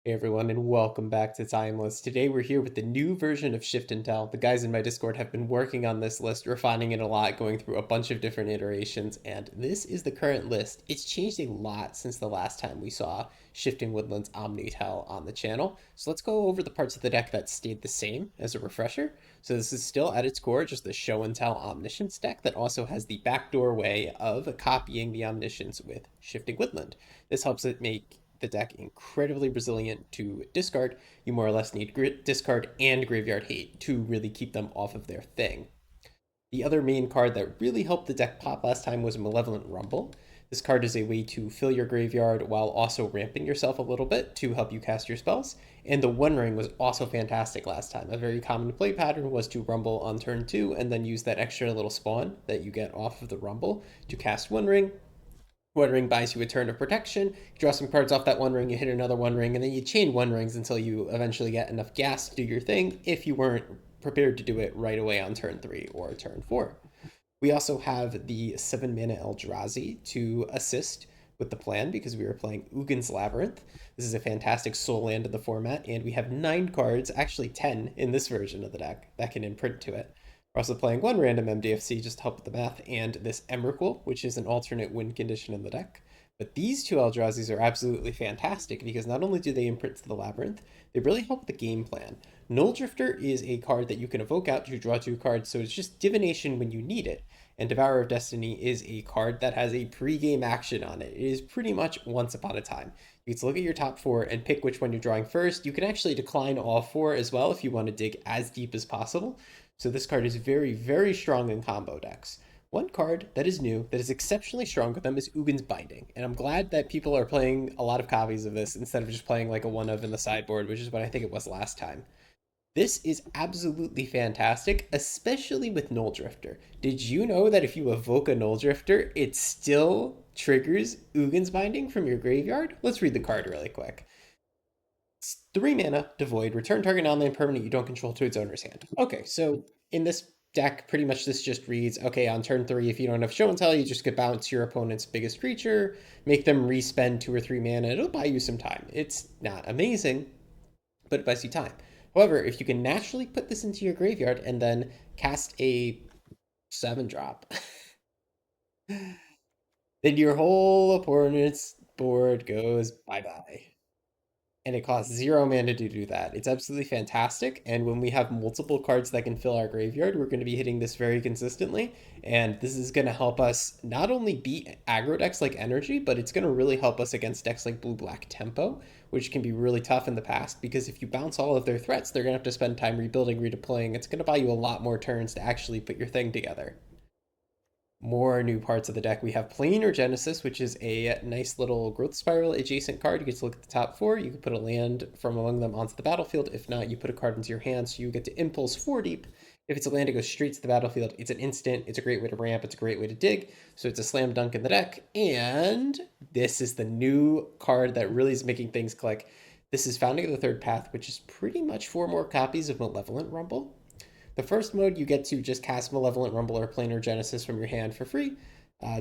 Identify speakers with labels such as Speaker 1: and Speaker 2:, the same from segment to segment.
Speaker 1: Hey everyone, and welcome back to Timeless. Today we're here with the new version of Shift and Tell. The guys in my Discord have been working on this list, refining it a lot, going through a bunch of different iterations, and this is the current list. It's changed a lot since the last time we saw Shifting Woodlands Omni-Tell on the channel. So let's go over the parts of the deck that stayed the same as a refresher. So this is still at its core just the Show and Tell Omniscience deck that also has the backdoor way of copying the Omniscience with Shifting Woodland. This helps it make the deck incredibly resilient to discard. You more or less need discard and graveyard hate to really keep them off of their thing. The other main card that really helped the deck pop last time was Malevolent Rumble. This card is a way to fill your graveyard while also ramping yourself a little bit to help you cast your spells. And the One Ring was also fantastic last time. A very common play pattern was to Rumble on turn 2 and then use that extra little spawn that you get off of the Rumble to cast One Ring. One Ring buys you a turn of protection. You draw some cards off that One Ring, you hit another One Ring, and then you chain One Rings until you eventually get enough gas to do your thing if you weren't prepared to do it right away on turn 3 or turn 4. We also have the 7 mana Eldrazi to assist with the plan because we are playing Ugin's Labyrinth. This is a fantastic soul land in the format, and we have 9 cards, actually 10 in this version of the deck, that can imprint to it. We're also playing one random MDFC just to help with the math, and this Emrakul, which is an alternate win condition in the deck. But these two Eldrazi's are absolutely fantastic because not only do they imprint to the Labyrinth, they really help the game plan. Null Drifter is a card that you can evoke out to draw 2 cards, so it's just divination when you need it. And Devourer of Destiny is a card that has a pre-game action on it. It is pretty much once upon a time. You get to look at your top 4 and pick which one you're drawing first. You can actually decline all 4 as well if you want to dig as deep as possible. So this card is very, very strong in combo decks. One card that is new, that is exceptionally strong with them, is Ugin's Binding. And I'm glad that people are playing a lot of copies of this instead of just playing like a one of in the sideboard, which is what I think it was last time. This is absolutely fantastic, especially with Null Drifter. Did you know that if you evoke a Null Drifter, it still triggers Ugin's Binding from your graveyard? Let's read the card really quick. It's 3 mana, devoid, return target non-land permanent you don't control to its owner's hand. Okay, so in this deck, pretty much this just reads, okay, on turn 3, if you don't have show and tell, you just could bounce your opponent's biggest creature, make them respend 2 or 3 mana. It'll buy you some time. It's not amazing, but it buys you time. However, if you can naturally put this into your graveyard and then cast a 7 drop, then your whole opponent's board goes bye-bye, and it costs 0 mana to do that. It's absolutely fantastic. And when we have multiple cards that can fill our graveyard, we're going to be hitting this very consistently. And this is going to help us not only beat aggro decks like Energy, but it's going to really help us against decks like Blue Black Tempo, which can be really tough in the past because if you bounce all of their threats, they're going to have to spend time rebuilding, redeploying. It's going to buy you a lot more turns to actually put your thing together. More new parts of the deck. We have Planar Genesis, which is a nice little growth spiral adjacent card. You get to look at the top 4. You can put a land from among them onto the battlefield. If not, you put a card into your hand, so you get to impulse 4 deep. If it's a land, it goes straight to the battlefield. It's an instant. It's a great way to ramp. It's a great way to dig. So it's a slam dunk in the deck. And this is the new card that really is making things click. This is Founding of the Third Path, which is pretty much 4 more copies of Malevolent Rumble. The first mode, you get to just cast Malevolent Rumble or Planar Genesis from your hand for free,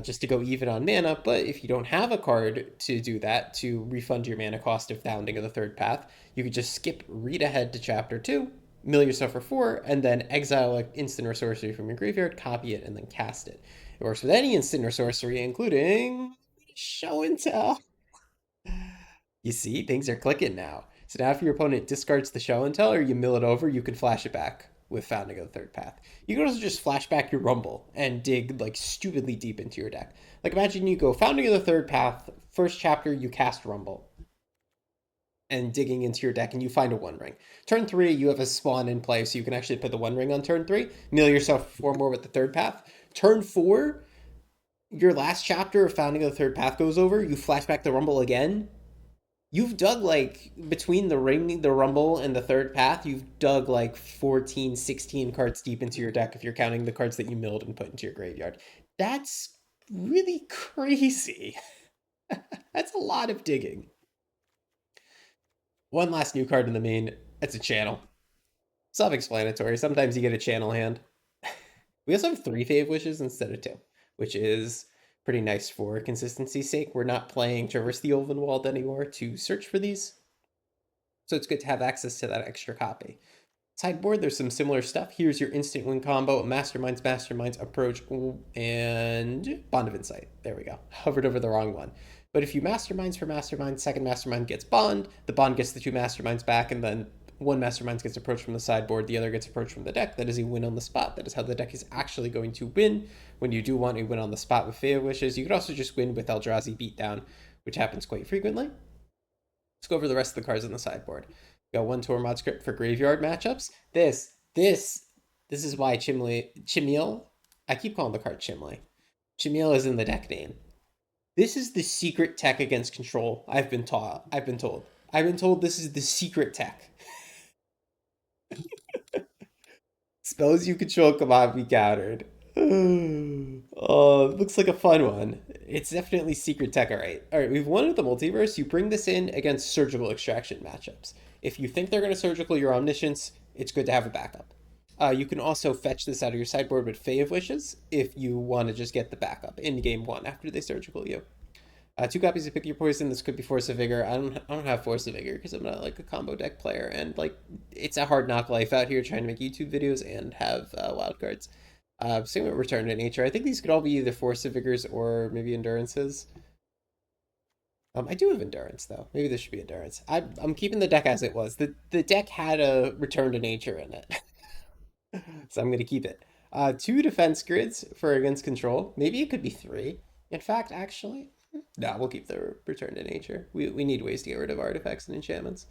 Speaker 1: just to go even on mana. But if you don't have a card to do that, to refund your mana cost of Founding of the Third Path, you could just skip read ahead to Chapter 2, mill yourself for 4, and then exile an instant or sorcery from your graveyard, copy it, and then cast it. It works with any instant or sorcery, including Show and Tell. You see, things are clicking now. So now if your opponent discards the Show and Tell or you mill it over, you can flash it back with Founding of the Third Path. You can also just flash back your Rumble and dig like stupidly deep into your deck. Like imagine you go Founding of the Third Path, first chapter you cast Rumble and digging into your deck and you find a One Ring. Turn 3, you have a spawn in play, so you can actually put the One Ring on turn 3, mill yourself 4 more with the Third Path. Turn 4, your last chapter of Founding of the Third Path goes over, you flash back the Rumble again, you've dug like between the ring, the rumble, and the third path, you've dug like 14, 16 cards deep into your deck if you're counting the cards that you milled and put into your graveyard. That's really crazy. That's a lot of digging. One last new card in the main. It's a channel. Self-explanatory. Sometimes you get a channel hand. We also have 3 Fave Wishes instead of 2, which is pretty nice for consistency's sake. We're not playing Traverse the Ulvenwald anymore to search for these. So it's good to have access to that extra copy. Sideboard, there's some similar stuff. Here's your instant win combo, Masterminds, Approach, and Bond of Insight. There we go. Hovered over the wrong one. But if you Masterminds for Mastermind, second Mastermind gets Bond, the Bond gets the two Masterminds back, and then one Mastermind gets approached from the sideboard, the other gets approached from the deck. That is a win on the spot. That is how the deck is actually going to win when you do want a win on the spot with Fey of Wishes. You could also just win with Eldrazi Beatdown, which happens quite frequently. Let's go over the rest of the cards on the sideboard. We got one Tormod script for graveyard matchups. This is why Chimil, I keep calling the card Chimley. Chimil is in the deck name. This is the secret tech against control. I've been told this is the secret tech. Spells you control cannot be countered. Oh, it looks like a fun one. It's definitely secret tech, alright. Alright, we've won at the multiverse. You bring this in against surgical extraction matchups. If you think they're going to surgical your Omniscience, it's good to have a backup. You can also fetch this out of your sideboard with Fey of Wishes if you want to just get the backup in game one after they surgical you. Two copies of Pick Your Poison. This could be Force of Vigor. I don't have Force of Vigor because I'm not like a combo deck player, and like it's a hard knock life out here trying to make YouTube videos and have wild cards. Same with Return to Nature. I think these could all be either Force of Vigors or maybe Endurances. I do have Endurance though. Maybe this should be Endurance. I'm keeping the deck as it was. The deck had a Return to Nature in it, so I'm gonna keep it. Two defense grids for against control. Maybe it could be three. In fact, actually. Nah, we'll keep the Return to Nature. We need ways to get rid of artifacts and enchantments.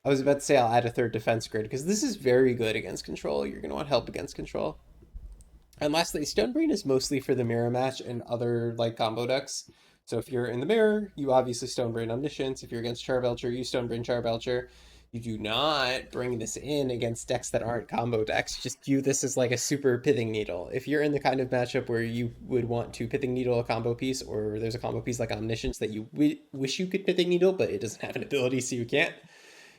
Speaker 1: I was about to say I'll add a third defense grid because this is very good against control. You're going to want help against control. And lastly, Stonebrain is mostly for the mirror match and other like combo decks. So if you're in the mirror, you obviously Stonebrain Omniscience. If you're against Charbelcher, you Stonebrain Charbelcher. You do not bring this in against decks that aren't combo decks. Just view this as like a super Pithing Needle. If you're in the kind of matchup where you would want to Pithing Needle a combo piece, or there's a combo piece like Omniscience that you wish you could Pithing Needle, but it doesn't have an ability, so you can't,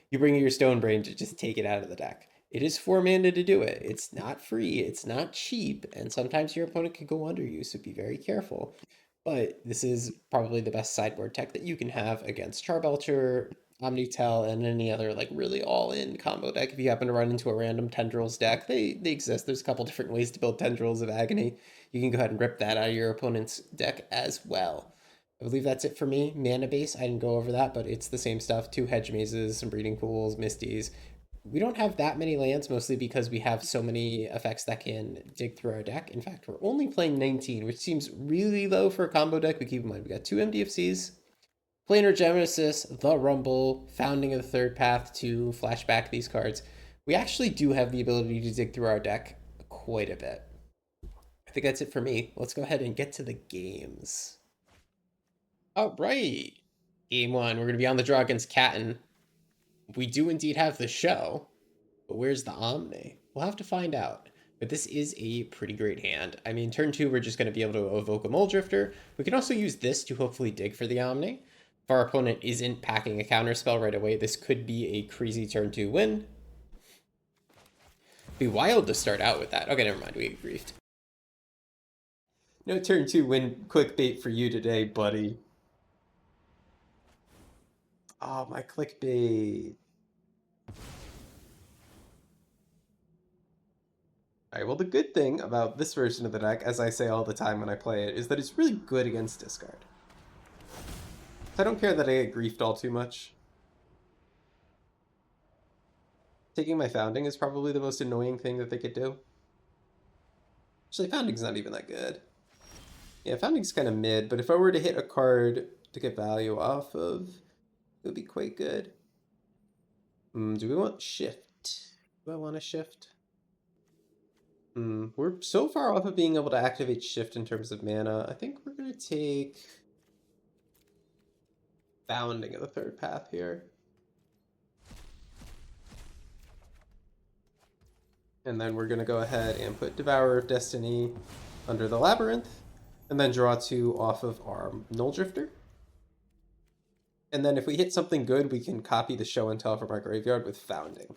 Speaker 1: you bring your Stonebrain to just take it out of the deck. It is 4 mana to do it. It's not free, it's not cheap, and sometimes your opponent can go under you, so be very careful. But this is probably the best sideboard tech that you can have against Charbelcher, Omnitel, and any other like really all-in combo deck. If you happen to run into a random Tendrils deck, they exist. There's a couple different ways to build Tendrils of Agony. You can go ahead and rip that out of your opponent's deck as well. I believe that's it for me. Mana base, I didn't go over that, but it's the same stuff. 2 Hedge Mazes, some Breeding Pools, Misties. We don't have that many lands, mostly because we have so many effects that can dig through our deck. In fact, we're only playing 19, which seems really low for a combo deck, but keep in mind, we got 2 MDFCs, Planar Genesis, The Rumble, Founding of the Third Path to flashback these cards. We actually do have the ability to dig through our deck quite a bit. I think that's it for me. Let's go ahead and get to the games. All right. Game 1, we're going to be on the draw against Katten. We do indeed have the show, but where's the Omni? We'll have to find out. But this is a pretty great hand. I mean, turn 2, we're just going to be able to evoke a Mole Drifter. We can also use this to hopefully dig for the Omni. If our opponent isn't packing a counterspell right away, this could be a crazy turn 2 win. Be wild to start out with that. Okay, never mind, we get griefed. No turn 2 win clickbait for you today, buddy. Oh, my clickbait. Alright, well the good thing about this version of the deck, as I say all the time when I play it, is that it's really good against discard. So I don't care that I get griefed all too much. Taking my Founding is probably the most annoying thing that they could do. Actually, Founding's not even that good. Yeah, Founding's kind of mid, but if I were to hit a card to get value off of, it would be quite good. Do we want Shift? Do I want to Shift? We're so far off of being able to activate Shift in terms of mana. I think we're going to take Founding of the Third Path here. And then we're going to go ahead and put Devourer of Destiny under the Labyrinth, and then draw 2 off of our Null Drifter. And then if we hit something good, we can copy the Show and Tell from our graveyard with Founding.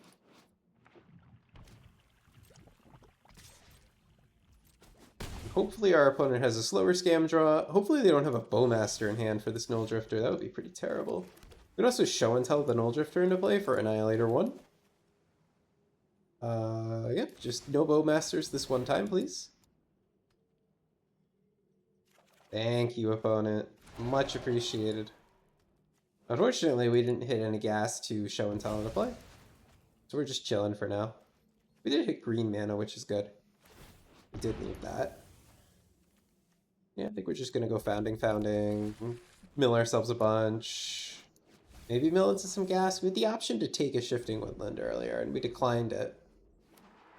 Speaker 1: Hopefully our opponent has a slower Scam draw. Hopefully they don't have a Bowmaster in hand for this Null Drifter. That would be pretty terrible. We can also show and tell the Null Drifter into play for Annihilator 1. Yep, just no Bowmasters this one time, please. Thank you, opponent. Much appreciated. Unfortunately, we didn't hit any gas to show and tell into play. So we're just chilling for now. We did hit green mana, which is good. We did need that. Yeah, I think we're just going to go founding, mill ourselves a bunch. Maybe mill into some gas. We had the option to take a Shifting Woodland earlier, and we declined it.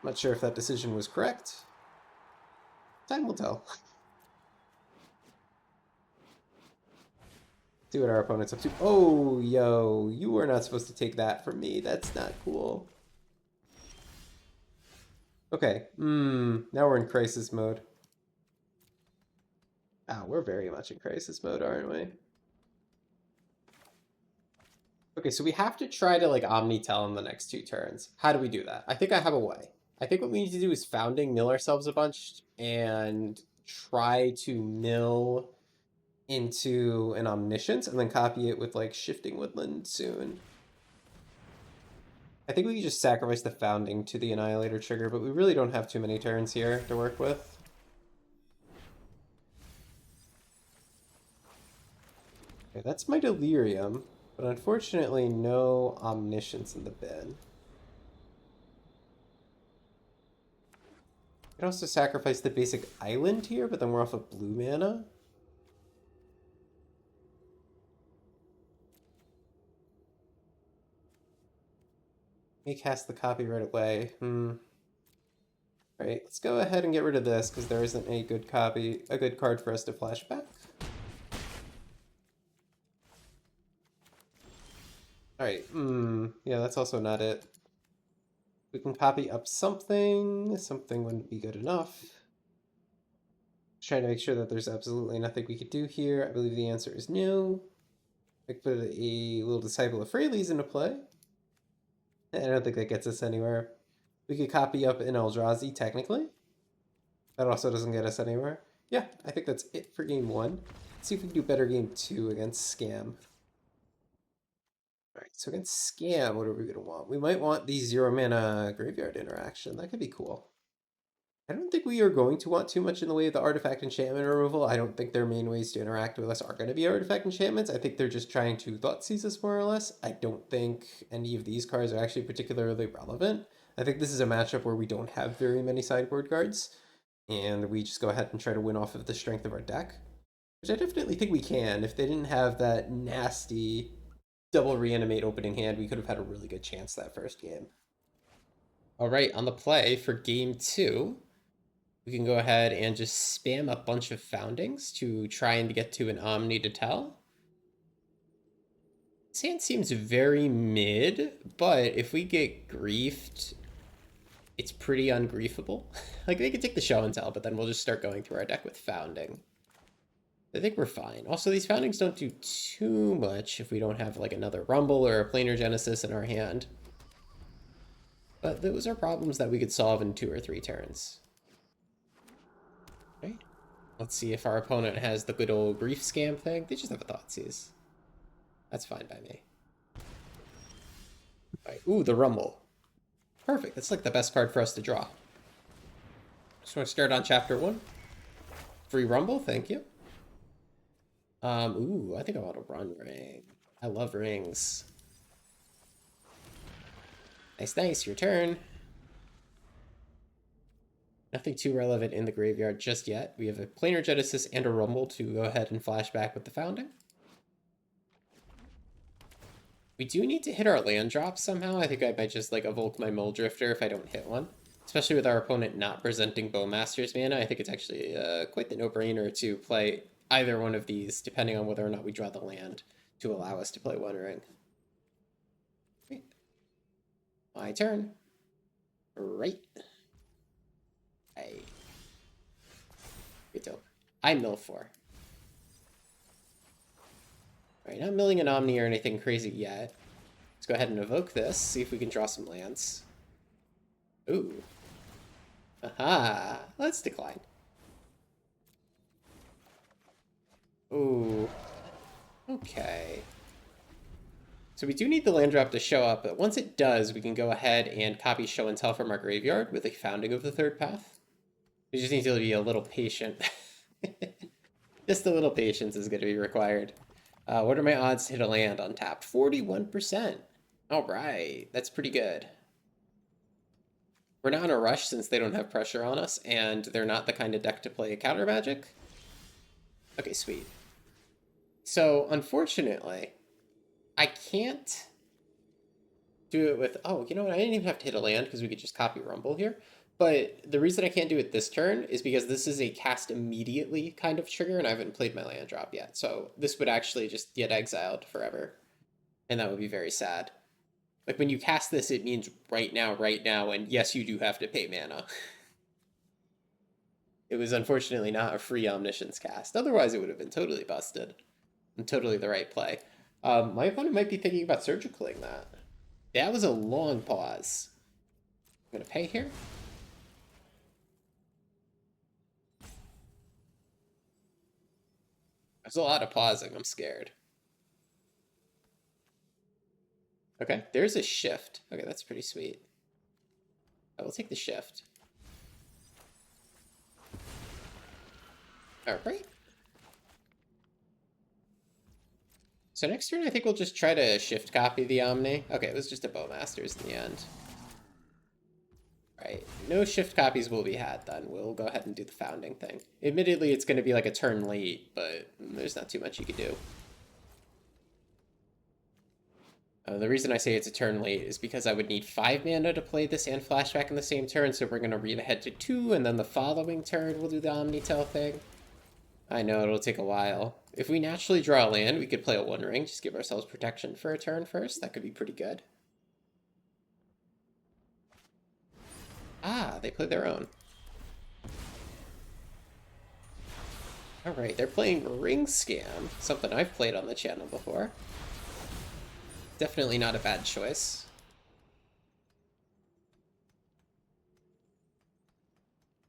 Speaker 1: I'm not sure if that decision was correct. Time will tell. See what our opponent's up to. Oh, yo, you were not supposed to take that from me. That's not cool. Okay, now we're in crisis mode. Ah, we're very much in crisis mode, aren't we? Okay, so we have to try to like Omni-Tell in the next 2 turns. How do we do that? I think I have a way. I think what we need to do is founding, mill ourselves a bunch, and try to mill into an Omniscience, and then copy it with like Shifting Woodland soon. I think we can just sacrifice the founding to the Annihilator trigger, but we really don't have too many turns here to work with. Okay, that's my Delirium, but unfortunately no Omniscience in the bin. I can also sacrifice the basic island here, but then we're off of blue mana. May cast the copy right away. Alright, let's go ahead and get rid of this, because there isn't a good card for us to flash back. Alright, yeah, that's also not it. We can copy up something. Something wouldn't be good enough. Just trying to make sure that there's absolutely nothing we could do here. I believe the answer is no. I could put a little Disciple of Freyalise into play. I don't think that gets us anywhere. We could copy up an Eldrazi, technically. That also doesn't get us anywhere. Yeah, I think that's it for game 1. Let's see if we can do better game 2 against Scam. Alright, so against Scam, what are we going to want? We might want the 0 mana graveyard interaction. That could be cool. I don't think we are going to want too much in the way of the artifact enchantment removal. I don't think their main ways to interact with us are going to be artifact enchantments. I think they're just trying to Thoughtseize us more or less. I don't think any of these cards are actually particularly relevant. I think this is a matchup where we don't have very many sideboard cards, and we just go ahead and try to win off of the strength of our deck, which I definitely think we can. If they didn't have that nasty double reanimate opening hand, we could have had a really good chance that first game. All right, on the play for game 2, we can go ahead and just spam a bunch of foundings to try and get to an Omni to tell. This hand seems very mid, but if we get griefed, it's pretty ungriefable. Like, they could take the show and tell, but then we'll just start going through our deck with founding. I think we're fine. Also, these foundings don't do too much if we don't have like another Rumble or a Planar Genesis in our hand. But those are problems that we could solve in 2 or 3 turns. Okay. Let's see if our opponent has the good old grief scam thing. They just have a Thoughtseize. That's fine by me. Alright, ooh, the Rumble. Perfect, that's like the best card for us to draw. Just want to start on chapter 1. Free Rumble, thank you. Ooh, I think I want to run ring. I love rings. Nice, nice, your turn. Nothing too relevant in the graveyard just yet. We have a Planar Genesis and a Rumble to go ahead and flash back with the founding. We do need to hit our land drops somehow. I think I might just like evoke my Mole Drifter if I don't hit one. Especially with our opponent not presenting Bowmaster's mana, I think it's actually quite the no-brainer to play either one of these, depending on whether or not we draw the land to allow us to play One Ring. Okay. My turn. Right. I mill 4. Alright, not milling an Omni or anything crazy yet. Let's go ahead and evoke this, see if we can draw some lands. Ooh. Aha! Let's decline. Ooh. Okay. So we do need the land drop to show up, but once it does, we can go ahead and copy show and tell from our graveyard with a founding of the third path. We just need to be a little patient. Just a little patience is going to be required. What are my odds to hit a land on tap? 41%. All right, that's pretty good. We're not in a rush since they don't have pressure on us, and they're not the kind of deck to play a counter magic. Okay, sweet. So, unfortunately, I can't do it with... Oh, you know what? I didn't even have to hit a land because we could just copy Rumble here. But the reason I can't do it this turn is because this is a cast immediately kind of trigger, and I haven't played my land drop yet. So this would actually just get exiled forever. And that would be very sad. Like, when you cast this, it means right now, and yes, you do have to pay mana. It was unfortunately not a free Omniscience cast. Otherwise, it would have been totally busted. And totally the right play. My opponent might be thinking about Surgicaling that. That was a long pause. I'm going to pay here. There's a lot of pausing. I'm scared. Okay, there's a shift. Okay, that's pretty sweet. I will take the shift. All right. So next turn, I think we'll just try to shift copy the Omni. Okay, it was just a Bowmasters in the end. Right, no shift copies will be had then. We'll go ahead and do the founding thing. Admittedly, it's going to be like a turn late, but there's not too much you could do. The reason I say it's a turn late is because I would need 5 mana to play this and flashback in the same turn, so we're going to read ahead to 2, and then the following turn we'll do the Omnitel thing. I know, it'll take a while. If we naturally draw a land, we could play a One Ring, just give ourselves protection for a turn first. That could be pretty good. Ah, they play their own. Alright, they're playing Ring Scam, something I've played on the channel before. Definitely not a bad choice.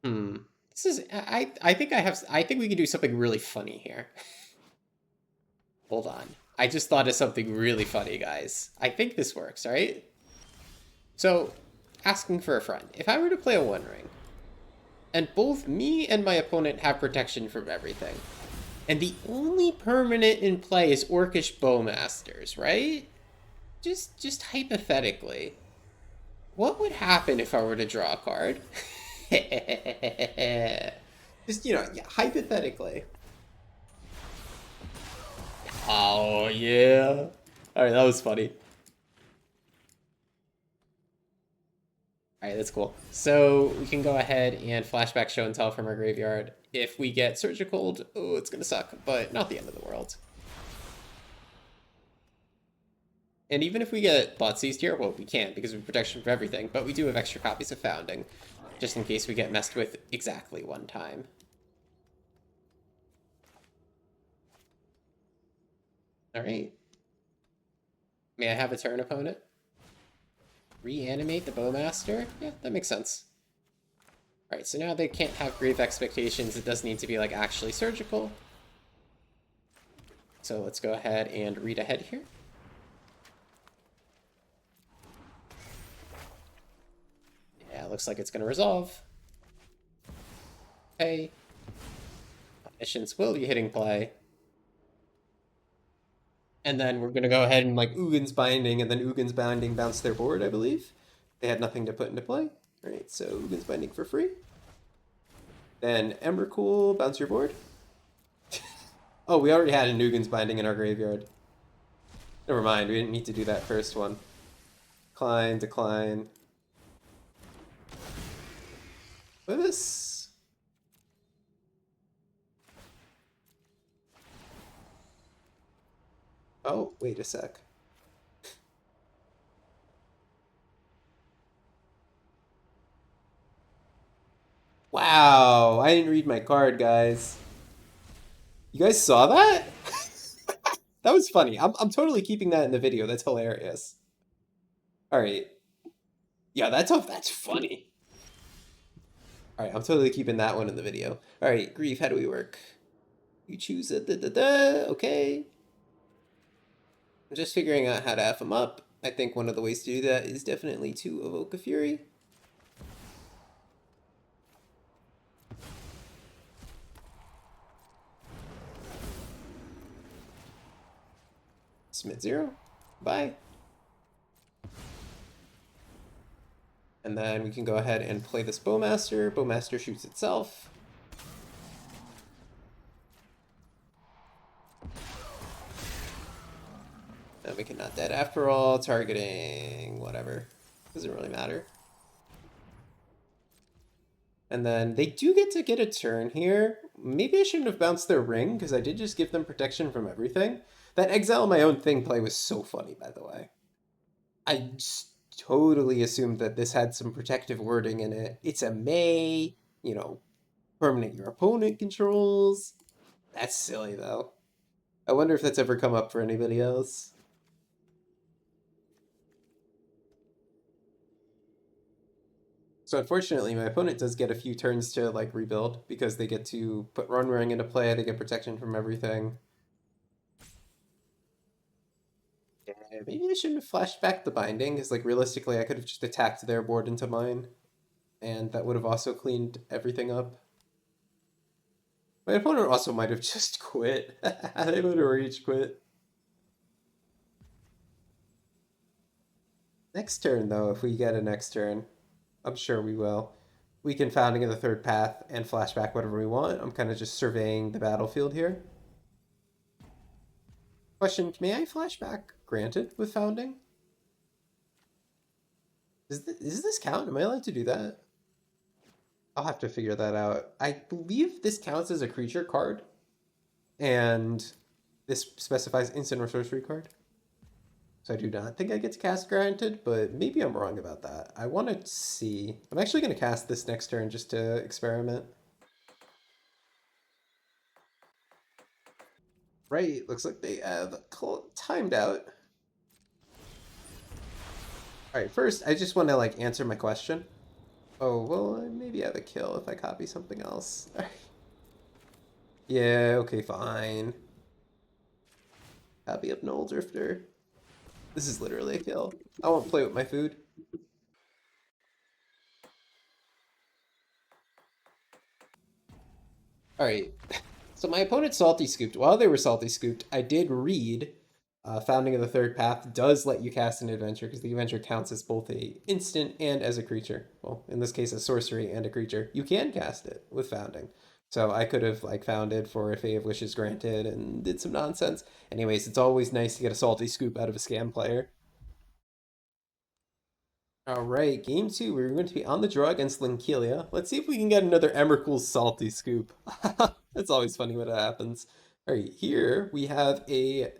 Speaker 1: This is... I think we can do something really funny here. Hold on. I just thought of something really funny, guys. I think this works, right? So, asking for a friend. If I were to play a One Ring, and both me and my opponent have protection from everything, and the only permanent in play is Orcish Bowmasters, right? Just hypothetically, what would happen if I were to draw a card? Just, yeah, hypothetically. Oh, yeah. Alright, that was funny. Alright, that's cool. So we can go ahead and flashback show and tell from our graveyard. If we get Surgical, oh, it's going to suck, but not the end of the world. And even if we get bot seized here, well, we can't because we have protection for everything, but we do have extra copies of Founding, just in case we get messed with exactly one time. Alright. May I have a turn, opponent? Reanimate the Bowmaster? Yeah, that makes sense. Alright, so now they can't have grave expectations. It does need to be, like, actually surgical. So let's go ahead and read ahead here. Yeah, looks like it's going to resolve. Okay. Omniscience will be hitting play. And then we're going to go ahead and, like, Ugin's Binding, and then Ugin's Binding bounce their board, I believe. They had nothing to put into play. Alright, so Ugin's Binding for free. Then Emrakul, bounce your board. Oh, we already had an Ugin's Binding in our graveyard. Never mind, we didn't need to do that first one. Decline, decline. What is this? Oh, wait a sec. Wow, I didn't read my card, guys. You guys saw that? That was funny. I'm totally keeping that in the video. That's hilarious. All right. Yeah, that's funny. All right, I'm totally keeping that one in the video. All right, Grief, how do we work? You choose it. Okay. I'm just figuring out how to F them up. I think one of the ways to do that is definitely to evoke a Fury. Smith 0. Bye. And then we can go ahead and play this Bowmaster. Bowmaster shoots itself. And we can not dead after all. Targeting whatever. Doesn't really matter. And then they do get to get a turn here. Maybe I shouldn't have bounced their ring, because I did just give them protection from everything. That exile my own thing play was so funny, by the way. I just totally assumed that this had some protective wording in it. It's a May, you know, permanent your opponent controls. That's silly, though. I wonder if that's ever come up for anybody else. So unfortunately, my opponent does get a few turns to like rebuild because they get to put Run Ring into play. They get protection from everything. Yeah, maybe I shouldn't have flashed back the binding, because like realistically, I could have just attacked their board into mine, and that would have also cleaned everything up. My opponent also might have just quit. They would have rage quit. Next turn, though, if we get a next turn, I'm sure we will. We can Founding of the Third Path and flashback whatever we want. I'm kind of just surveying the battlefield here. Question, may I flashback? Granted, with Founding? Does this count? Am I allowed to do that? I'll have to figure that out. I believe this counts as a creature card, and this specifies instant or sorcery card. So I do not think I get to cast Granted, but maybe I'm wrong about that. I want to see. I'm actually going to cast this next turn just to experiment. Right, looks like they have timed out. All right, first I just want to like answer my question. Oh, well, maybe I have a kill if I copy something else. Yeah, okay, fine. Copy up Null Drifter. This is literally a kill. I won't play with my food. All right. So my opponent salty scooped. While they were salty scooped, I did read Founding of the Third Path does let you cast an adventure, because the adventure counts as both a instant and as a creature. Well, in this case, a sorcery and a creature. You can cast it with Founding. So I could have like founded for a Fey of Wishes Granted and did some nonsense. Anyways, it's always nice to get a salty scoop out of a scam player. All right, game two. We're going to be on the draw against Linkelia. Let's see if we can get another Emrakul's salty scoop. It's always funny when it happens. All right, here we have a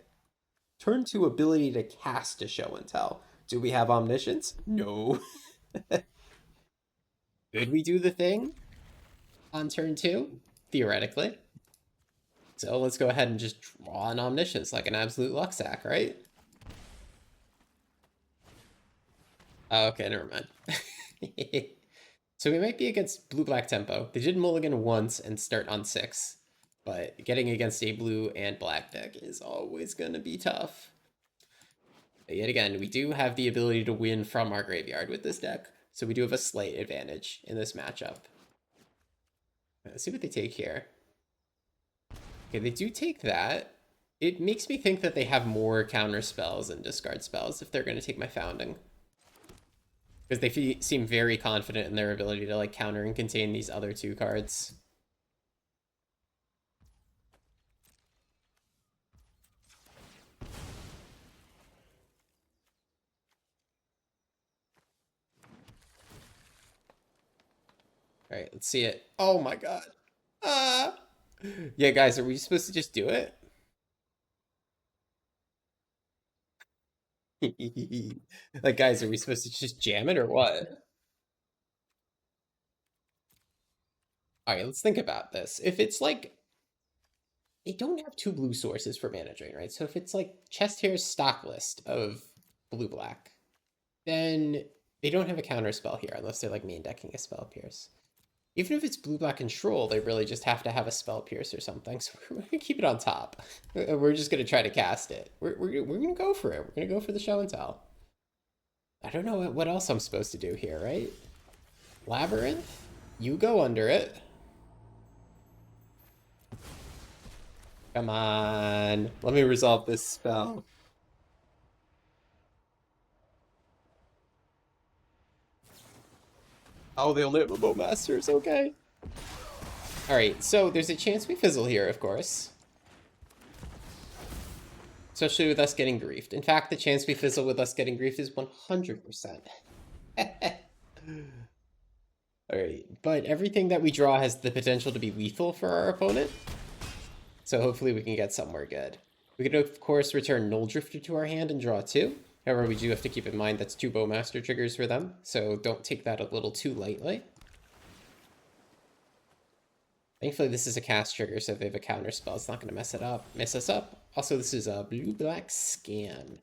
Speaker 1: turn two ability to cast a show and tell. Do we have omniscience? No. Could we do the thing on turn two? Theoretically. So let's go ahead and just draw an omniscience like an absolute luck sack, right? Oh, okay, never mind. So we might be against blue-black tempo. They did mulligan once and start on 6, but getting against a blue and black deck is always going to be tough. But yet again, we do have the ability to win from our graveyard with this deck, so we do have a slight advantage in this matchup. Let's see what they take here. Okay, they do take that. It makes me think that they have more counter spells and discard spells if they're going to take my Founding. Because they seem very confident in their ability to like counter and contain these other two cards. All right, let's see it. Oh my god. Ah. Yeah, guys, are we supposed to just do it? Like, guys, are we supposed to just jam it or what? All right, let's think about this. If it's like they don't have two blue sources for mana drain, right? So if it's like Chest Hair's stock list of blue black, then they don't have a counter spell here unless they're like main decking a spell pierce. Even if it's blue-black control, they really just have to have a spell pierce or something. So we're going to keep it on top. We're just going to try to cast it. We're going to go for it. We're going to go for the show and tell. I don't know what else I'm supposed to do here, right? Labyrinth? You go under it. Come on. Let me resolve this spell. Oh, they only have a Bowmasters. Okay. All right, so there's a chance we fizzle here, of course. Especially with us getting griefed. In fact, the chance we fizzle with us getting griefed is 100%. Alright, but everything that we draw has the potential to be lethal for our opponent. So hopefully we can get somewhere good. We can, of course, return Null Drifter to our hand and draw 2. However, we do have to keep in mind that's 2 Bowmaster triggers for them, so don't take that a little too lightly. Thankfully, this is a cast trigger, so if they have a counter spell, it's not going to mess us up. Also, this is a blue-black scan,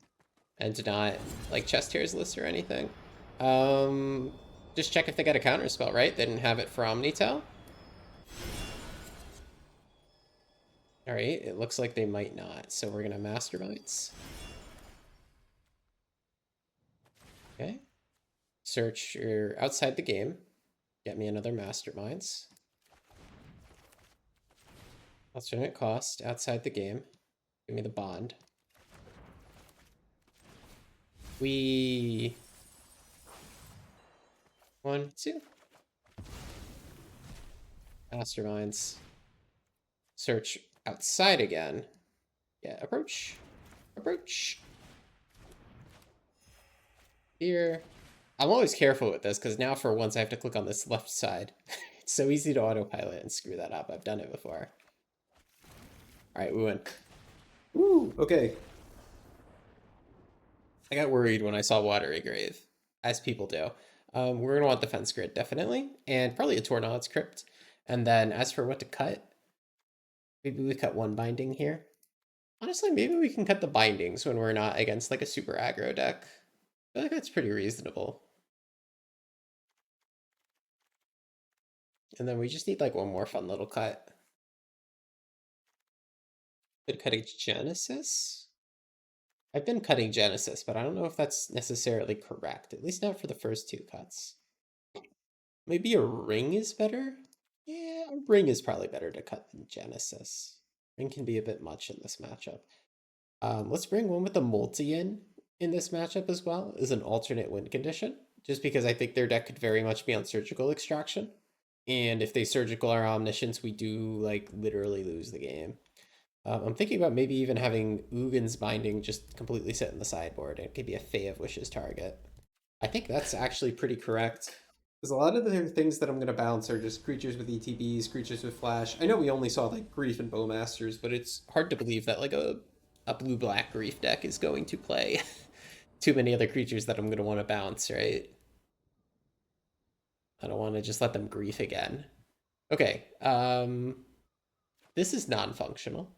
Speaker 1: and not like chest tears list or anything. Just check if they got a counter spell, right? They didn't have it for Omnitel. All right, it looks like they might not, so we're gonna Masterminds. Okay. Search your outside the game. Get me another Masterminds. Alternate cost outside the game. Give me the bond. We 1, 2. Masterminds. Search outside again. Yeah, approach. Approach. Here. I'm always careful with this because now for once I have to click on this left side. It's so easy to autopilot and screw that up. I've done it before. Alright, we win. Woo, okay. I got worried when I saw Watery Grave, as people do. We're going to want the Fence Grid, definitely, and probably a Tornad's Crypt. And then as for what to cut, maybe we cut 1 binding here. Honestly, maybe we can cut the bindings when we're not against like a super aggro deck. I feel like that's pretty reasonable. And then we just need like 1 more fun little cut. Could cut a Genesis? I've been cutting Genesis, but I don't know if that's necessarily correct, at least not for the first 2 cuts. Maybe a ring is better? Yeah, a ring is probably better to cut than Genesis. Ring can be a bit much in this matchup. Let's bring one with a multi in this matchup as well as an alternate win condition, just because I think their deck could very much be on Surgical Extraction. And if they Surgical our Omniscience, we do like literally lose the game. I'm thinking about maybe even having Ugin's Binding just completely sit in the sideboard. It could be a Fae of Wishes target. I think that's actually pretty correct. Because a lot of the things that I'm going to bounce are just creatures with ETBs, creatures with Flash. I know we only saw like Grief and Bowmasters, but it's hard to believe that like a blue-black Grief deck is going to play too many other creatures that I'm going to want to bounce, right? I don't want to just let them Grief again. Okay, this is non-functional.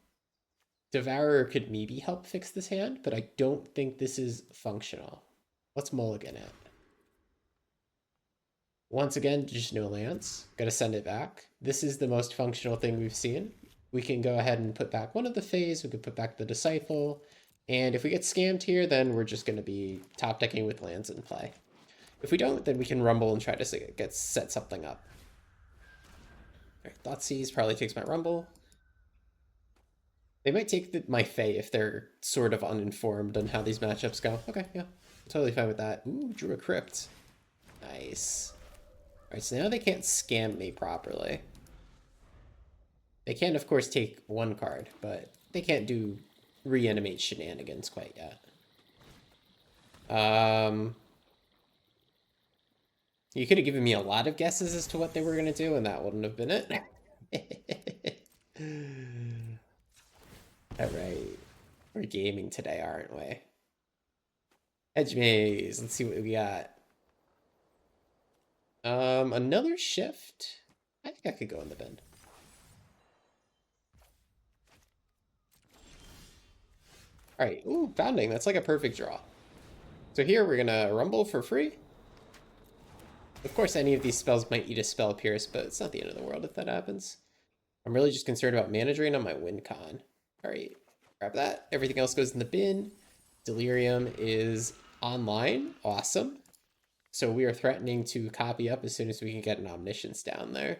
Speaker 1: Devourer could maybe help fix this hand, but I don't think this is functional. Let's mulligan it. Once again, just no lands. Gotta send it back. This is the most functional thing we've seen. We can go ahead and put back one of the Fays. We could put back the Disciple. And if we get scammed here, then we're just gonna be top decking with lands in play. If we don't, then we can rumble and try to set something up. All right, Thoughtseize probably takes my rumble. They might take my Fae if they're sort of uninformed on how these matchups go. Okay, yeah. Totally fine with that. Ooh, drew a Crypt. Nice. Alright, so now they can't scam me properly. They can, of course, take 1 card, but they can't do reanimate shenanigans quite yet. You could have given me a lot of guesses as to what they were going to do, and that wouldn't have been it. Alright. We're gaming today, aren't we? Edge Maze. Let's see what we got. Another shift? I think I could go in the bin. Alright, ooh, Founding. That's like a perfect draw. So here we're gonna rumble for free. Of course, any of these spells might eat a Spell Pierce, but it's not the end of the world if that happens. I'm really just concerned about mana drain on my win con. Alright, grab that. Everything else goes in the bin. Delirium is online. Awesome. So we are threatening to copy up as soon as we can get an Omniscience down there.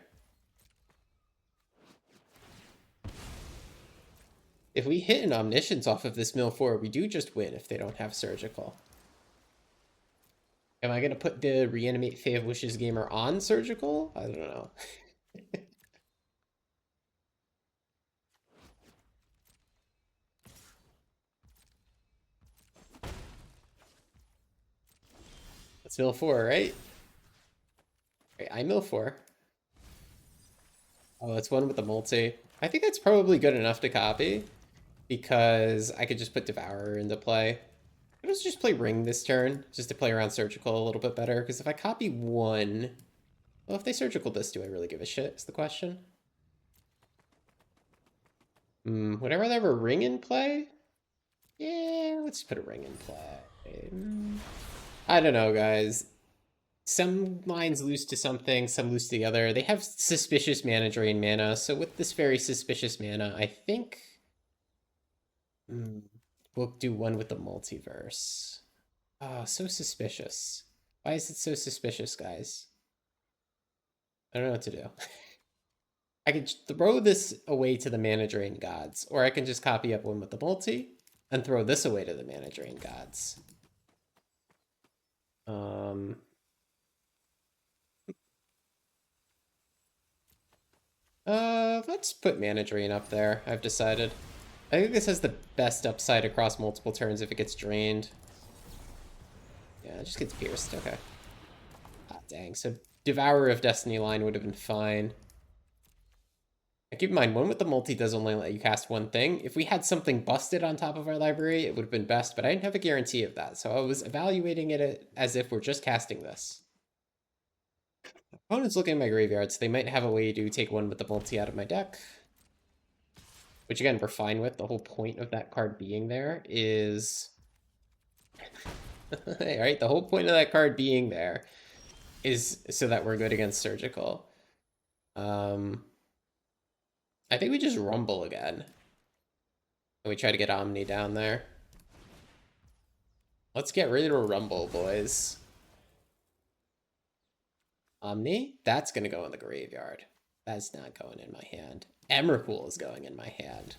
Speaker 1: If we hit an Omniscience off of this mill 4, we do just win if they don't have Surgical. Am I going to put the Reanimate Fae of Wishes gamer on Surgical? I don't know. It's mill 4, right? Okay, I mill 4. Oh, it's one with the multi. I think that's probably good enough to copy because I could just put Devourer into play. Let's just play Ring this turn, just to play around Surgical a little bit better, because if I copy one... Well, if they Surgical this, do I really give a shit, is the question. Would I rather have a Ring in play? Yeah, let's put a Ring in play. I don't know, guys. Some lines lose to something, some lose to the other. They have suspicious mana drain mana, so with this very suspicious mana, I think... we'll do one with the multiverse. Oh, so suspicious. Why is it so suspicious, guys? I don't know what to do. I could throw this away to the mana drain gods, or I can just copy up one with the multi and throw this away to the mana drain gods. Let's put mana drain up there. I've decided. I think this has the best upside across multiple turns if it gets drained. Yeah, it just gets pierced. Okay. Ah, dang. So Devourer of Destiny line would have been fine. And keep in mind, one with the multi does only let you cast one thing. If we had something busted on top of our library, it would have been best, but I didn't have a guarantee of that. So I was evaluating it as if we're just casting this. Opponent's looking at my graveyard, so they might have a way to take one with the multi out of my deck. Which again, we're fine with. The whole point of that card being there is... Alright, the whole point of that card being there is so that we're good against Surgical. I think we just Rumble again. And we try to get Omni down there. Let's get rid of Rumble, boys. Omni? That's going to go in the graveyard. That's not going in my hand. Emrakul is going in my hand.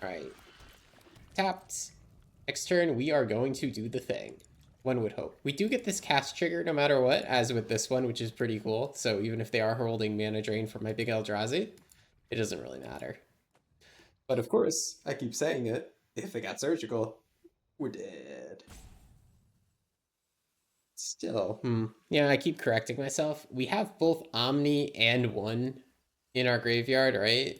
Speaker 1: Alright. Tapped. Next turn, we are going to do the thing. One would hope. We do get this cast trigger no matter what, as with this one, which is pretty cool. So even if they are holding mana drain for my big Eldrazi, it doesn't really matter. But of course, I keep saying it, if it got Surgical, we're dead. Still, yeah, I keep correcting myself. We have both Omni and one in our graveyard, right?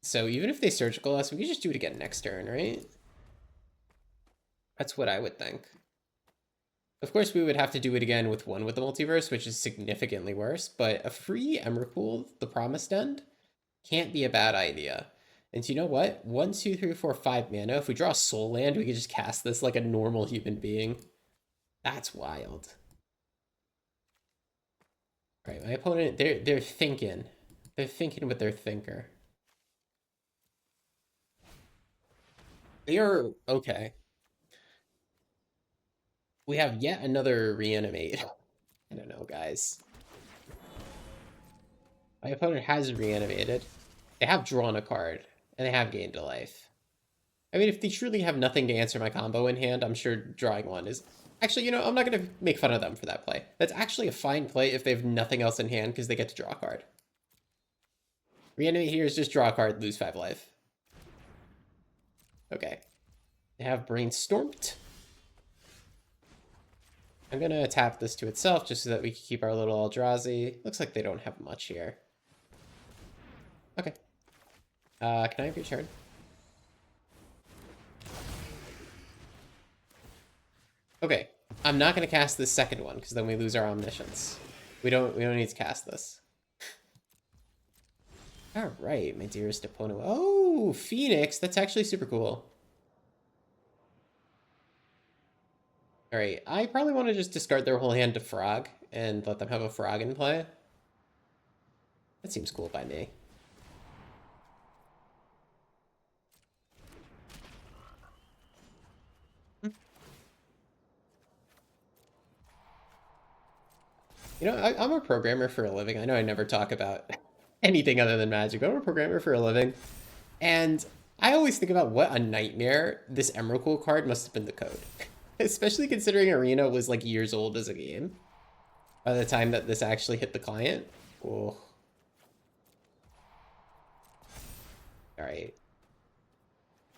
Speaker 1: So even if they Surgical us, we can just do it again next turn, right? That's what I would think. Of course, we would have to do it again with one with the multiverse, which is significantly worse, but a free Emrakul, the Promised End, can't be a bad idea. And you know what? 1, 2, 3, 4, 5 mana. If we draw a Soul Land, we can just cast this like a normal human being. That's wild. All right, my opponent, they're thinking. They're thinking with their thinker. They are okay. We have yet another reanimate. I don't know, guys. My opponent has reanimated. They have drawn a card, and they have gained a life. I mean, if they truly have nothing to answer my combo in hand, I'm sure drawing one is... Actually, you know, I'm not going to make fun of them for that play. That's actually a fine play if they have nothing else in hand, because they get to draw a card. Reanimate here is just draw a card, lose 5 life. Okay. They have Brainstormed. I'm going to tap this to itself just so that we can keep our little Eldrazi. Looks like they don't have much here. Okay. Can I have your turn? Okay. I'm not going to cast this second one because then we lose our Omniscience. We don't need to cast this. All right, my dearest opponent. Oh, Phoenix. That's actually super cool. All right, I probably want to just discard their whole hand to frog and let them have a frog in play. That seems cool by me. You know, I'm a programmer for a living. I know I never talk about anything other than Magic, but I'm a programmer for a living. And I always think about what a nightmare this Emrakul card must have been to code. Especially considering Arena was like years old as a game by the time that this actually hit the client. Oh. Alright.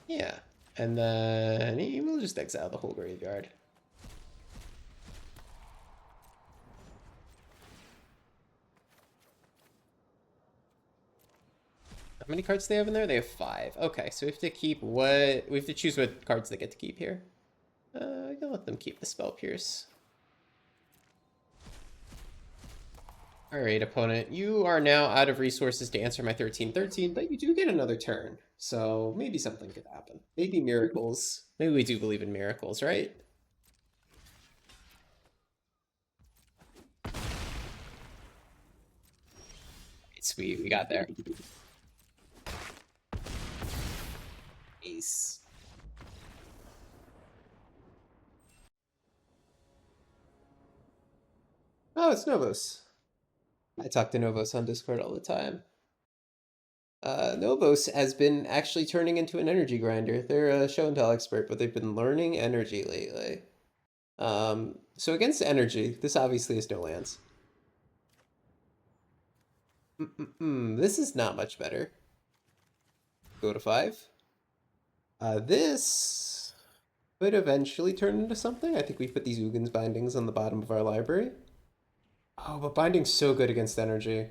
Speaker 1: Yeah. And then we'll just exile the whole graveyard. How many cards do they have in there? They have 5. Okay, so we have to keep what... We have to choose what cards they get to keep here. I can let them keep the Spell Pierce. Alright, opponent. You are now out of resources to answer my 13/13, but you do get another turn. So maybe something could happen. Maybe miracles. Maybe we do believe in miracles, right? Sweet, we got there. Ace. Oh, it's Novos. I talk to Novos on Discord all the time. Novos has been actually turning into an energy grinder. They're a show and tell expert, but they've been learning energy lately. So against energy, this obviously is no lands. This is not much better. Go to 5. This could eventually turn into something. I think we put these Ugin's bindings on the bottom of our library. Oh, but binding's so good against energy.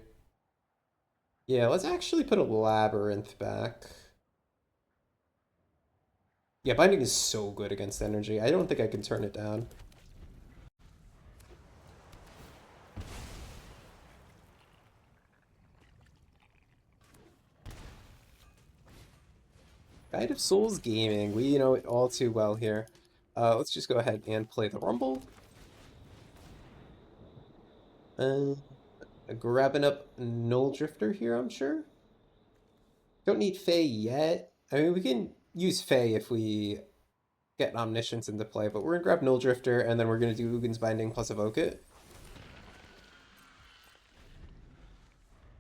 Speaker 1: Yeah, let's actually put a labyrinth back. Yeah, binding is so good against energy. I don't think I can turn it down. Guide of Souls Gaming. We know it all too well here. Let's just go ahead and play the Rumble. Grabbing up Null Drifter here, I'm sure. Don't need Fae yet. I mean, we can use Fae if we get Omniscience into play, but we're going to grab Null Drifter, and then we're going to do Ugin's Binding plus Evoke it.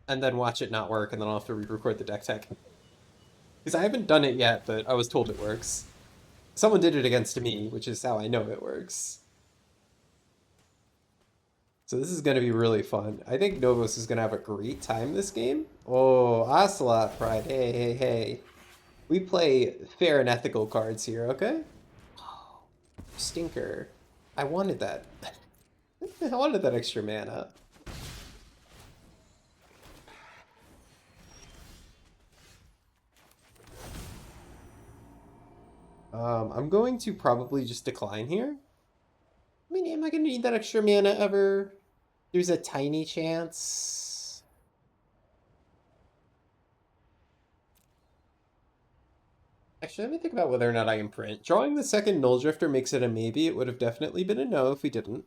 Speaker 1: And then watch it not work, and then I'll have to re-record the deck tech. Because I haven't done it yet, but I was told it works. Someone did it against me, which is how I know it works. So this is going to be really fun. I think Novos is going to have a great time this game. Oh, Ocelot Pride. Hey, hey, hey. We play fair and ethical cards here, okay? Oh, stinker. I wanted that. I wanted that extra mana. I'm going to probably just decline here. I mean, am I going to need that extra mana ever? There's a tiny chance. Actually, let me think about whether or not I imprint. Drawing the second Null Drifter makes it a maybe. It would have definitely been a no if we didn't.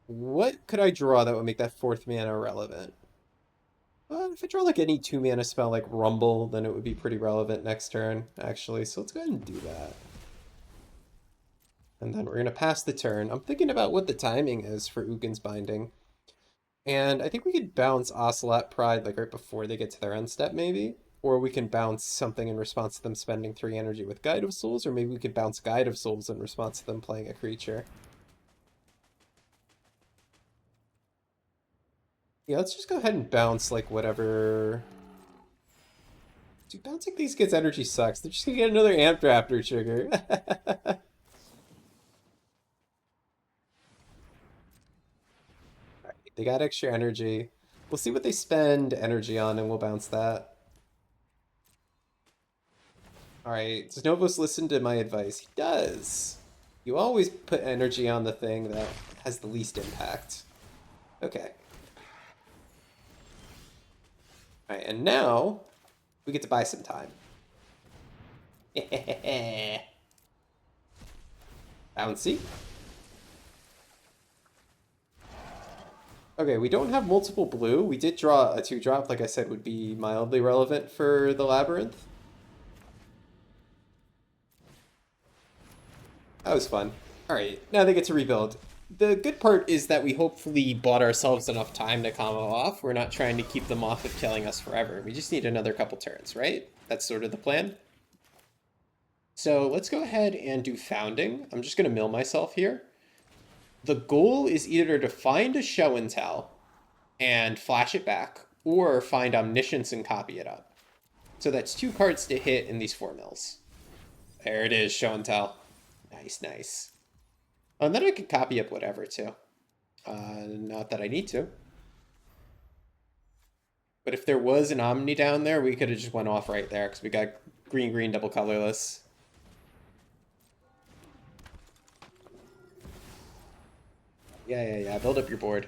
Speaker 1: What could I draw that would make that 4th mana relevant? If I draw like any 2 mana spell like Rumble, then it would be pretty relevant next turn, actually. So let's go ahead and do that. And then we're going to pass the turn. I'm thinking about what the timing is for Ugin's Binding. And I think we could bounce Ocelot Pride like right before they get to their end step, maybe. Or we can bounce something in response to them spending 3 energy with Guide of Souls, or maybe we could bounce Guide of Souls in response to them playing a creature. Yeah, let's just go ahead and bounce like whatever. Dude, bouncing these kids' energy sucks. They're just gonna get another Amp Drafter trigger. Alright, they got extra energy. We'll see what they spend energy on and we'll bounce that. Alright, does Novos listen to my advice? He does. You always put energy on the thing that has the least impact. Okay. Alright, and now we get to buy some time. Bouncy. Okay, we don't have multiple blue. We did draw a 2-drop, like I said, would be mildly relevant for the Labyrinth. That was fun. Alright, now they get to rebuild. The good part is that we hopefully bought ourselves enough time to combo off. We're not trying to keep them off of killing us forever. We just need another couple turns, right? That's sort of the plan. So let's go ahead and do Founding. I'm just going to mill myself here. The goal is either to find a show and tell and flash it back, or find Omniscience and copy it up. So that's 2 cards to hit in these 4 mills. There it is, show and tell. Nice, nice. Oh, and then I could copy up whatever too. Not that I need to. But if there was an Omni down there, we could have just went off right there because we got green, green, double colorless. Yeah. Build up your board.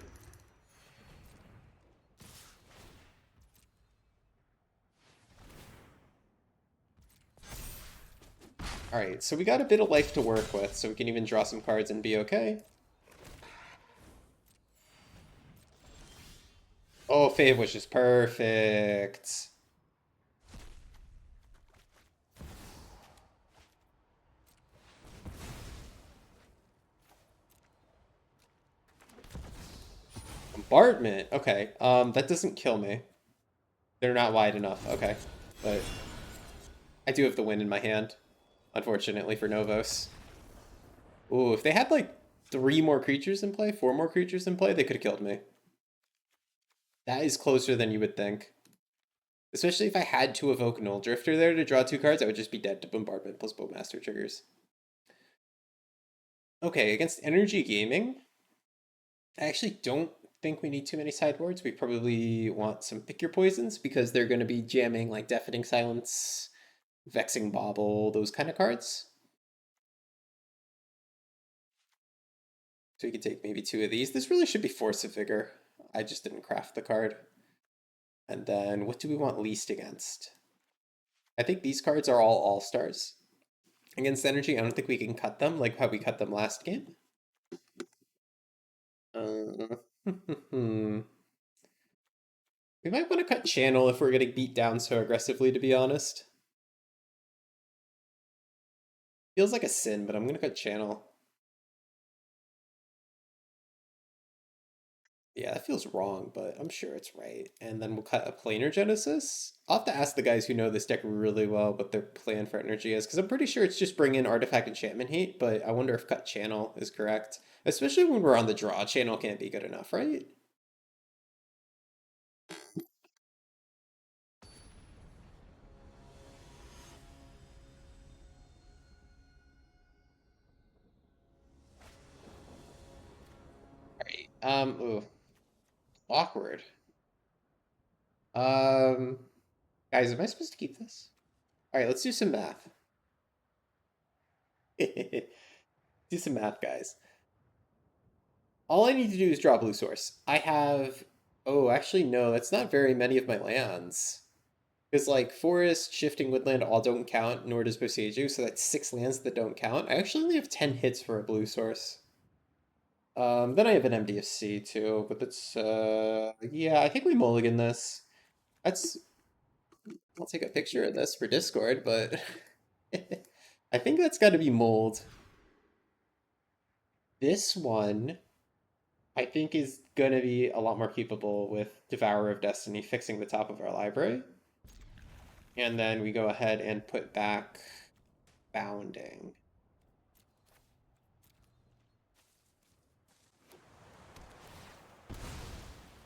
Speaker 1: Alright, so we got a bit of life to work with, so we can even draw some cards and be okay. Oh, Fave Wish is perfect. Bombardment. Okay. That doesn't kill me. They're not wide enough. Okay. But I do have the win in my hand, unfortunately for Novos. Ooh, if they had like 3 more creatures in play, 4 more creatures in play, they could have killed me. That is closer than you would think. Especially if I had to evoke Null Drifter there to draw 2 cards, I would just be dead to Bombardment plus Bowmaster triggers. Okay, against Energy Gaming, I actually don't think we need too many sideboards. We probably want some Pick Your Poisons because they're going to be jamming like Deafening Silence, Vexing Bauble, those kind of cards. So we could take maybe 2 of these. This really should be Force of Vigor. I just didn't craft the card. And then what do we want least against? I think these cards are all All-Stars. Against Energy, I don't think we can cut them like how we cut them last game. We might want to cut Channel if we're getting beat down so aggressively, to be honest. Feels like a sin, but I'm going to cut Channel. Yeah, that feels wrong, but I'm sure it's right. And then we'll cut a Planar Genesis. I'll have to ask the guys who know this deck really well what their plan for energy is, because I'm pretty sure it's just bring in Artifact Enchantment Hate, but I wonder if cut Channel is correct. Especially when we're on the draw, Channel can't be good enough, right? Alright, ooh. Awkward. Um, Guys, am I supposed to keep this? Alright, let's do some math. Do some math, guys. All I need to do is draw blue source. I have... Oh, actually, no, that's not very many of my lands. Because, like, Forest, Shifting Woodland all don't count, nor does Boseiju, so that's 6 lands that don't count. I actually only have 10 hits for a blue source. Then I have an MDFC, too, but that's, yeah, I think we mulligan this. That's... I'll take a picture of this for Discord, but... I think that's got to be mold. This one... I think is going to be a lot more capable with Devourer of Destiny fixing the top of our library. And then we go ahead and put back Bounding.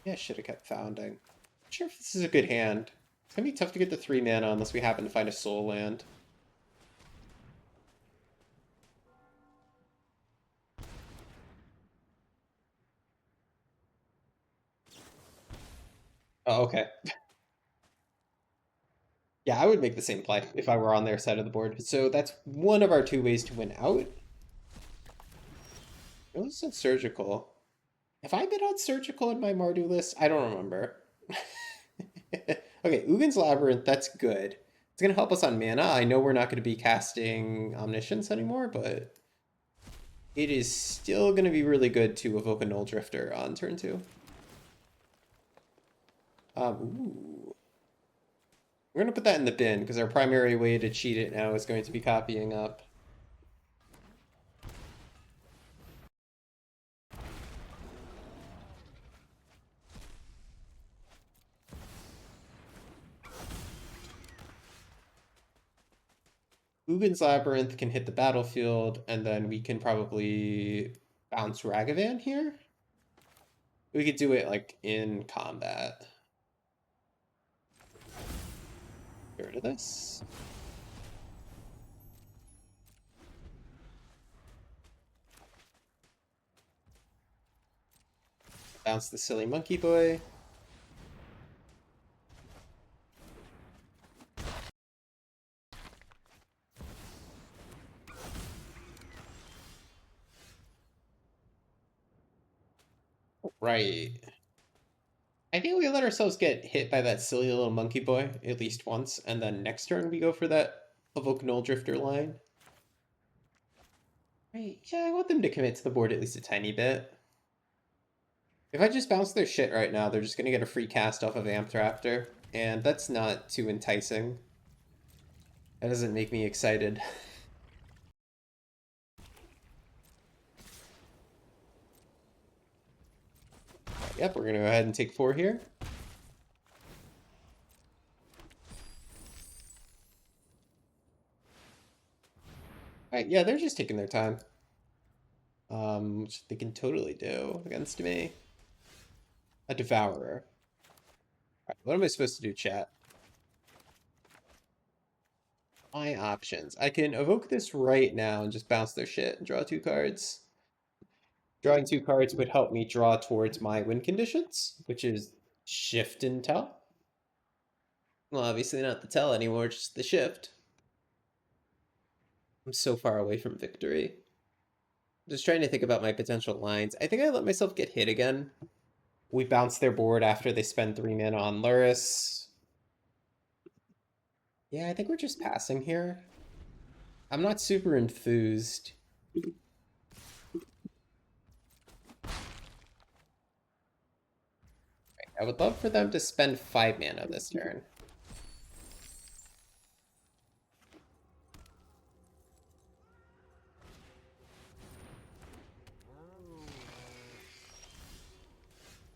Speaker 1: Yeah, I should have kept Founding. Not sure if this is a good hand. It's going to be tough to get the 3 mana unless we happen to find a soul land. Oh, okay. Yeah, I would make the same play if I were on their side of the board. So that's one of our 2 ways to win out. It was Surgical. Have I been on Surgical in my Mardu list? I don't remember. Okay, Ugin's Labyrinth, that's good. It's going to help us on mana. I know we're not going to be casting Omniscience anymore, but it is still going to be really good to evoke a Null Drifter on turn 2. Ooh. We're gonna put that in the bin because our primary way to cheat it now is going to be copying up. Ugin's Labyrinth can hit the battlefield, and then we can probably bounce Ragavan here. We could do it like in combat. Get rid of this. Bounce the silly monkey boy. Right. I think we let ourselves get hit by that silly little monkey boy at least once, and then next turn we go for that Evoke Null Drifter line. Right, yeah, I want them to commit to the board at least a tiny bit. If I just bounce their shit right now, they're just gonna get a free cast off of Ampthraptor, and that's not too enticing. That doesn't make me excited. Yep, we're gonna go ahead and take 4 here. Alright, yeah, they're just taking their time. Which they can totally do against me. A Devourer. Alright, what am I supposed to do, chat? My options. I can evoke this right now and just bounce their shit and draw 2 cards. Drawing 2 cards would help me draw towards my win conditions, which is shift and tell. Well, obviously not the tell anymore, just the shift. I'm so far away from victory. Just trying to think about my potential lines. I think I let myself get hit again. We bounce their board after they spend 3 mana on Luris. Yeah, I think we're just passing here. I'm not super enthused. I would love for them to spend 5 mana this turn.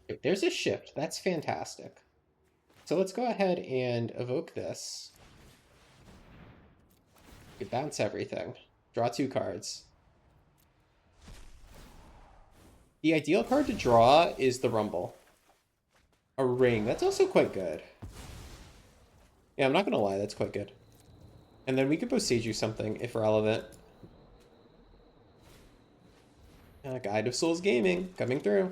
Speaker 1: If there's a shift, that's fantastic. So let's go ahead and evoke this. We bounce everything. Draw 2 cards. The ideal card to draw is the Rumble. A ring. That's also quite good. Yeah, I'm not going to lie. That's quite good. And then we could Boseiju something if relevant. Guide of Souls Gaming coming through.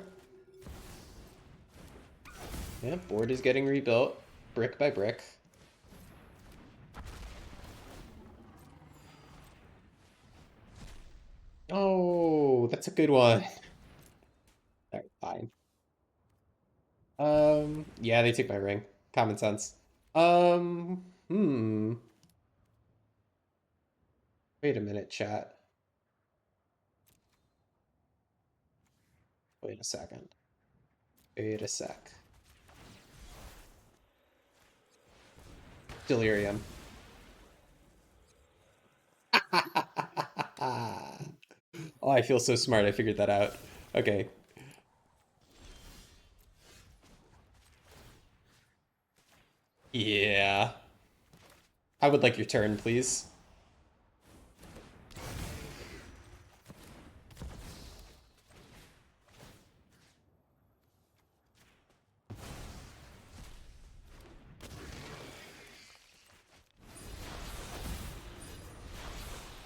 Speaker 1: Yeah, board is getting rebuilt brick by brick. Oh, that's a good one. Alright, fine. Yeah, they took my ring. Common sense. Hmm. Wait a minute, chat. Wait a second. Wait a sec. Delirium. Oh, I feel so smart. I figured that out. Okay. Yeah. I would like your turn, please.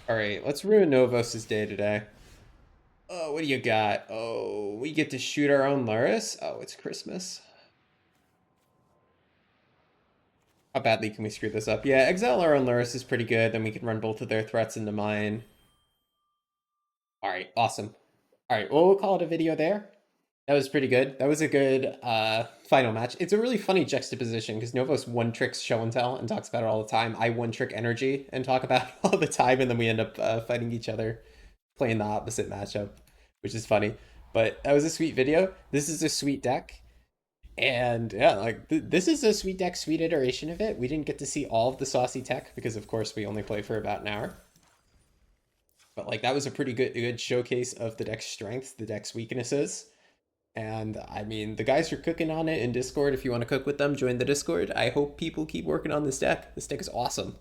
Speaker 1: Alright, let's ruin Novos' day today. Oh, what do you got? Oh, we get to shoot our own Luris? Oh, it's Christmas. How badly can we screw this up? Yeah, exile our own Luris is pretty good. Then we can run both of their threats into mine. Alright, awesome. Alright, well, we'll call it a video there. That was pretty good. That was a good final match. It's a really funny juxtaposition because Novos one-tricks show and tell and talks about it all the time. I one-trick energy and talk about it all the time, and then we end up fighting each other, playing the opposite matchup, which is funny. But that was a sweet video. This is a sweet deck. And yeah, like this is a sweet deck, sweet iteration of it. We didn't get to see all of the saucy tech because, of course, we only play for about an hour. But like that was a pretty good showcase of the deck's strengths, the deck's weaknesses. And I mean, the guys are cooking on it in Discord. If you want to cook with them, join the Discord. I hope people keep working on this deck. This deck is awesome.